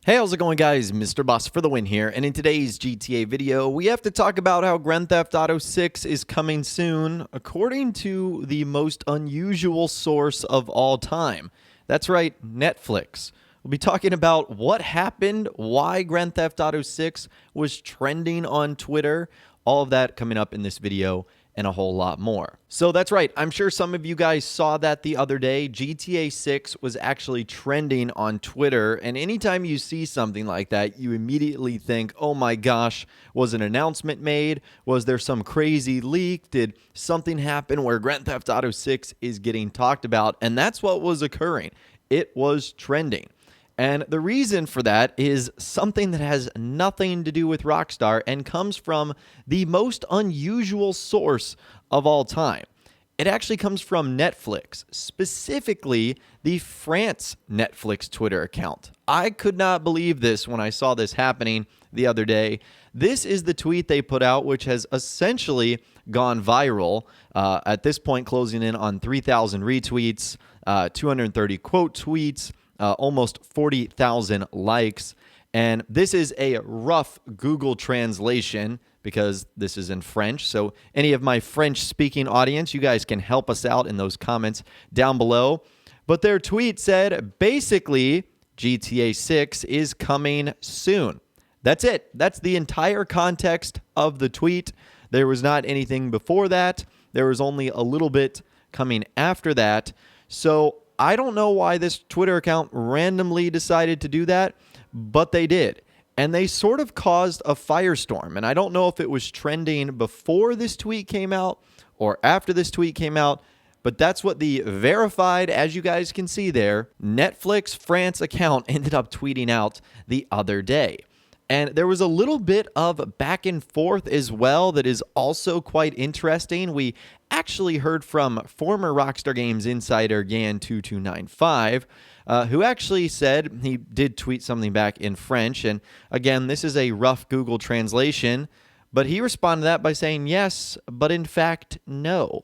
Hey, how's it going, guys? Mr. Boss for the win here, and in today's GTA video, we have to talk about how Grand Theft Auto 6 is coming soon, according to the most unusual source of all time. That's right, Netflix. We'll be talking about what happened, why Grand Theft Auto 6 was trending on Twitter, all of that coming up in this video, and a whole lot more. So that's right, I'm sure some of you guys saw that the other day. GTA 6 was actually trending on Twitter, and anytime you see something like that, you immediately think, oh my gosh, was an announcement made? Was there some crazy leak? Did something happen where Grand Theft Auto 6 is getting talked about? And that's what was occurring. It was trending. And the reason for that is something that has nothing to do with Rockstar and comes from the most unusual source of all time. It actually comes from Netflix, specifically the France Netflix Twitter account. I could not believe this when I saw this happening the other day. This is the tweet they put out, which has essentially gone viral, at this point closing in on 3,000 retweets, 230 quote tweets, almost 40,000 likes. And this is a rough Google translation because this is in French. So any of my French-speaking audience, you guys can help us out in those comments down below. But their tweet said, basically, GTA 6 is coming soon. That's it. That's the entire context of the tweet. There was not anything before that. There was only a little bit coming after that. So I don't know why this Twitter account randomly decided to do that, but they did. And they sort of caused a firestorm. And I don't know if it was trending before this tweet came out or after this tweet came out, but that's what the verified, as you guys can see there, Netflix France account ended up tweeting out the other day. And there was a little bit of back and forth as well that is also quite interesting. We actually heard from former Rockstar Games insider Gan2295, who actually said he did tweet something back in French. And again, this is a rough Google translation, but he responded to that by saying yes, but in fact, no.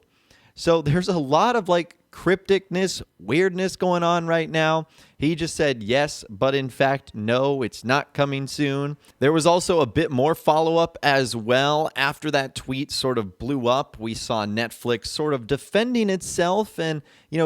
So there's a lot of crypticness, weirdness going on right now. He just said yes, but in fact, no, it's not coming soon. There was also a bit more follow-up as well. After that tweet sort of blew up, we saw Netflix sort of defending itself and,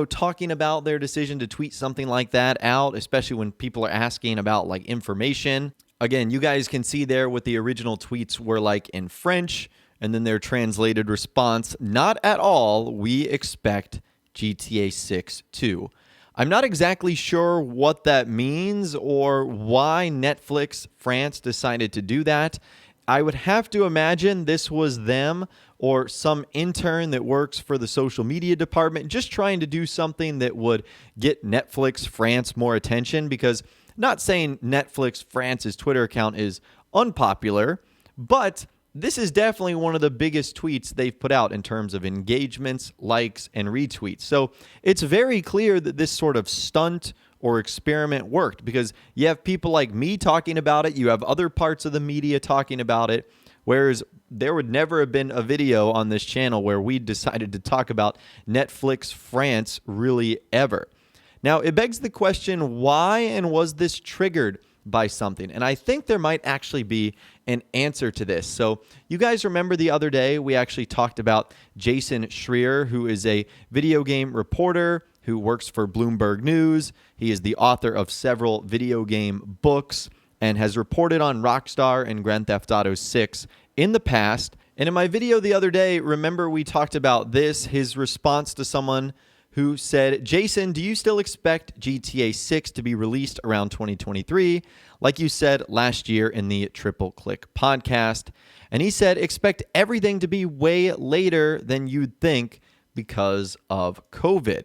talking about their decision to tweet something like that out, especially when people are asking about information. Again, you guys can see there what the original tweets were like in French, and then their translated response, not at all, we expect GTA 6 too. I'm not exactly sure what that means or why Netflix France decided to do that. I would have to imagine this was them or some intern that works for the social media department just trying to do something that would get Netflix France more attention, because not saying Netflix France's Twitter account is unpopular, but this is definitely one of the biggest tweets they've put out in terms of engagements, likes, and retweets. So it's very clear that this sort of stunt or experiment worked, because you have people like me talking about it. You have other parts of the media talking about it, whereas there would never have been a video on this channel where we decided to talk about Netflix France really ever. Now, it begs the question, why and was this triggered by something? And I think there might actually be an answer to this. So you guys remember the other day we actually talked about Jason Schreier, who is a video game reporter who works for Bloomberg News. He is the author of several video game books and has reported on Rockstar and Grand Theft Auto 6 in the past. And in my video the other day, remember we talked about this, his response to someone who said, Jason, do you still expect GTA 6 to be released around 2023, like you said last year in the Triple Click podcast? And he said, expect everything to be way later than you'd think because of COVID.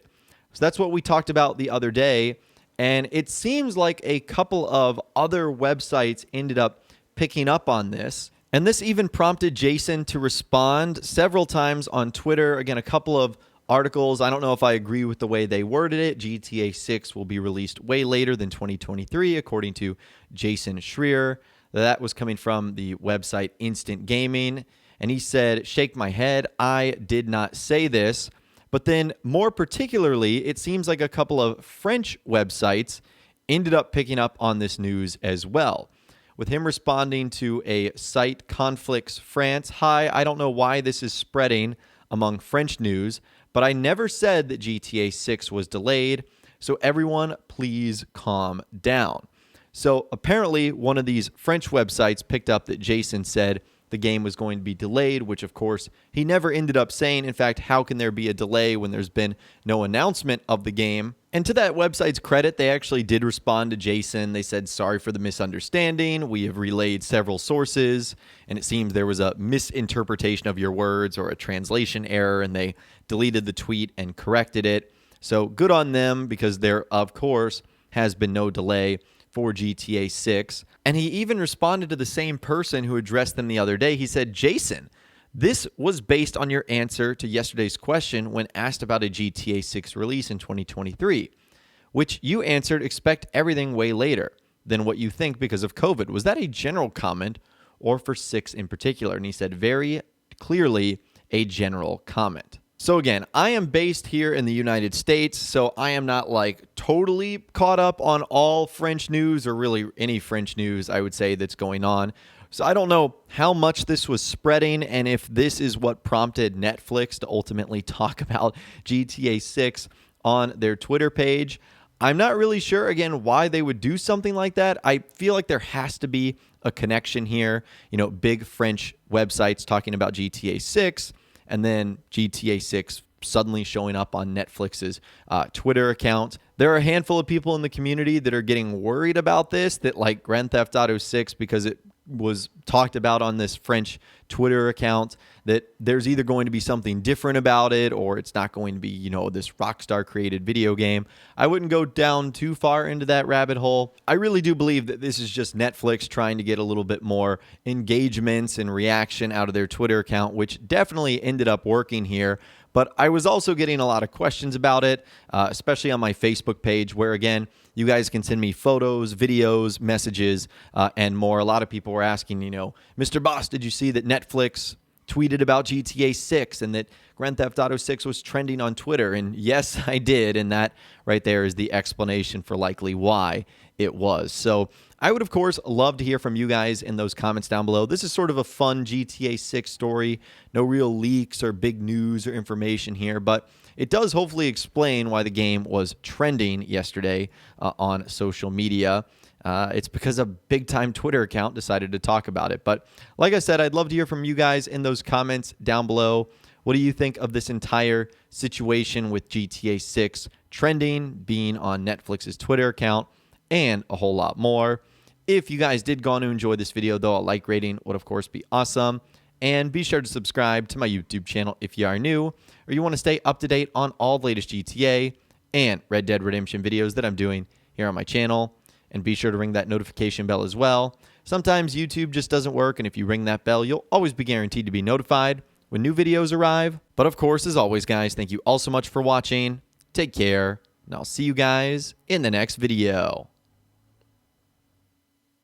So that's what we talked about the other day. And it seems like a couple of other websites ended up picking up on this. And this even prompted Jason to respond several times on Twitter. Again, a couple of articles. I don't know if I agree with the way they worded it. GTA 6 will be released way later than 2023, according to Jason Schreier. That was coming from the website Instant Gaming. And he said, shake my head, I did not say this. But then more particularly, it seems like a couple of French websites ended up picking up on this news as well, with him responding to a site Conflicts France. Hi, I don't know why this is spreading among French news, but I never said that GTA 6 was delayed, so everyone please calm down. So apparently one of these French websites picked up that Jason said the game was going to be delayed, which of course he never ended up saying. In fact, how can there be a delay when there's been no announcement of the game? And to that website's credit, they actually did respond to Jason. They said, sorry for the misunderstanding. We have relayed several sources, and it seems there was a misinterpretation of your words or a translation error, and they deleted the tweet and corrected it. So good on them, because there, of course, has been no delay for GTA 6. And he even responded to the same person who addressed them the other day. He said, Jason, this was based on your answer to yesterday's question when asked about a GTA 6 release in 2023, which you answered, expect everything way later than what you think because of COVID. Was that a general comment or for 6 in particular? And he said, very clearly a general comment. So again, I am based here in the United States, so I am not like totally caught up on all French news, or really any French news, I would say, that's going on. So I don't know how much this was spreading, and if this is what prompted Netflix to ultimately talk about GTA 6 on their Twitter page. I'm not really sure, again, why they would do something like that. I feel like there has to be a connection here. You know, big French websites talking about GTA 6, and then GTA 6 suddenly showing up on Netflix's Twitter account. There are a handful of people in the community that are getting worried about this, that like Grand Theft Auto 6, because it was talked about on this French Twitter account, that there's either going to be something different about it, or it's not going to be, you know, this Rockstar created video game. I wouldn't go down too far into that rabbit hole. I really do believe that this is just Netflix trying to get a little bit more engagements and reaction out of their Twitter account, which definitely ended up working here. But I was also getting a lot of questions about it, especially on my Facebook page, where, again, you guys can send me photos, videos, messages, and more. A lot of people were asking, you know, Mr. Boss, did you see that Netflix tweeted about GTA 6 and that Grand Theft Auto 6 was trending on Twitter? And yes, I did. And that right there is the explanation for likely why it was. So I would, of course, love to hear from you guys in those comments down below. This is sort of a fun GTA 6 story. No real leaks or big news or information here, but it does hopefully explain why the game was trending yesterday on social media. It's because a big-time Twitter account decided to talk about it. But like I said, I'd love to hear from you guys in those comments down below. What do you think of this entire situation with GTA 6 trending, being on Netflix's Twitter account, and a whole lot more? If you guys did go on to enjoy this video, though, a like rating would, of course, be awesome. And be sure to subscribe to my YouTube channel if you are new, or you want to stay up to date on all the latest GTA and Red Dead Redemption videos that I'm doing here on my channel. And be sure to ring that notification bell as well. Sometimes YouTube just doesn't work, and if you ring that bell, you'll always be guaranteed to be notified when new videos arrive. But of course, as always, guys, thank you all so much for watching. Take care, and I'll see you guys in the next video.